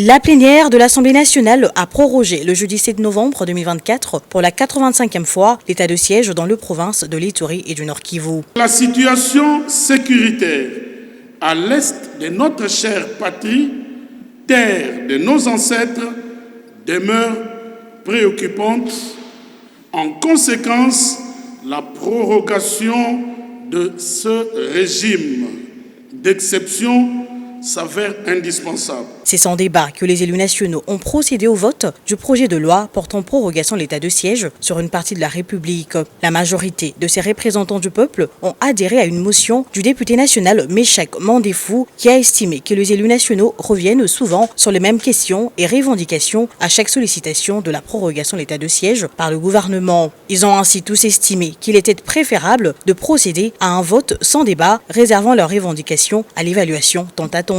La plénière de l'Assemblée nationale a prorogé le jeudi 7 novembre 2024 pour la 85e fois l'état de siège dans les provinces de l'Ituri et du Nord Kivu. La situation sécuritaire à l'est de notre chère patrie, terre de nos ancêtres, demeure préoccupante. En conséquence, la prorogation de ce régime d'exception s'avère indispensable. C'est sans débat que les élus nationaux ont procédé au vote du projet de loi portant prorogation de l'état de siège sur une partie de la République. La majorité de ces représentants du peuple ont adhéré à une motion du député national Méchek Mandefou qui a estimé que les élus nationaux reviennent souvent sur les mêmes questions et revendications à chaque sollicitation de la prorogation de l'état de siège par le gouvernement. Ils ont ainsi tous estimé qu'il était préférable de procéder à un vote sans débat, réservant leurs revendications à l'évaluation tant attendue.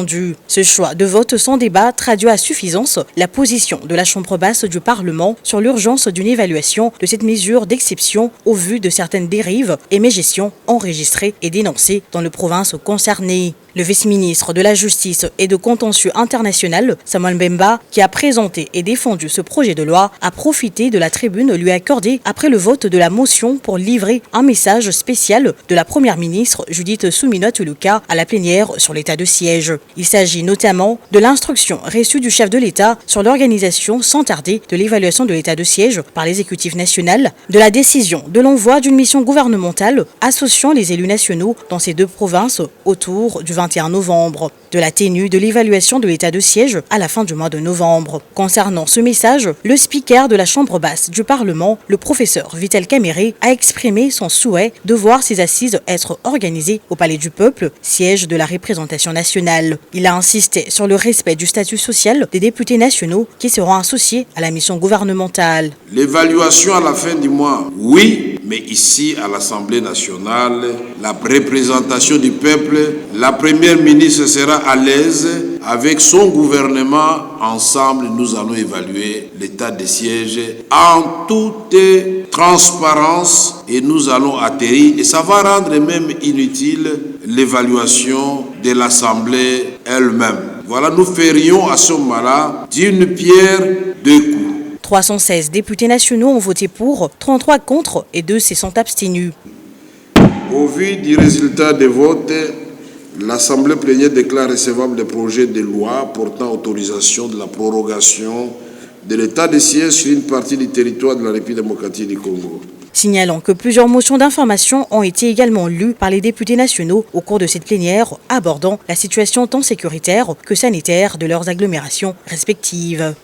Ce choix de vote sans débat traduit à suffisance la position de la Chambre basse du Parlement sur l'urgence d'une évaluation de cette mesure d'exception au vu de certaines dérives et mégestions enregistrées et dénoncées dans les provinces concernées. Le vice-ministre de la Justice et de Contentieux international, Samuel Mbemba, qui a présenté et défendu ce projet de loi, a profité de la tribune lui accordée après le vote de la motion pour livrer un message spécial de la première ministre Judith Suminwa-Tuluka à la plénière sur l'état de siège. Il s'agit notamment de l'instruction reçue du chef de l'État sur l'organisation sans tarder de l'évaluation de l'état de siège par l'exécutif national, de la décision de l'envoi d'une mission gouvernementale associant les élus nationaux dans ces deux provinces autour du 21 novembre, de la tenue de l'évaluation de l'état de siège à la fin du mois de novembre. Concernant ce message, le speaker de la Chambre basse du Parlement, le professeur Vital Kamerhe, a exprimé son souhait de voir ces assises être organisées au Palais du Peuple, siège de la représentation nationale. Il a insisté sur le respect du statut social des députés nationaux qui seront associés à la mission gouvernementale. L'évaluation à la fin du mois, oui, mais ici à l'Assemblée nationale, la représentation du peuple, la première ministre sera à l'aise avec son gouvernement. Ensemble, nous allons évaluer l'état de siège en toute transparence et nous allons atterrir. Et ça va rendre même inutile l'évaluation de l'Assemblée elle-même. Voilà, nous ferions à ce moment-là d'une pierre deux coups. 316 députés nationaux ont voté pour, 33 contre et 2 se sont abstenus. Au vu du résultat des votes, l'Assemblée plénière déclare recevable le projet de loi portant autorisation de la prorogation de l'état de siège sur une partie du territoire de la République démocratique du Congo. Signalant que plusieurs motions d'information ont été également lues par les députés nationaux au cours de cette plénière, abordant la situation tant sécuritaire que sanitaire de leurs agglomérations respectives.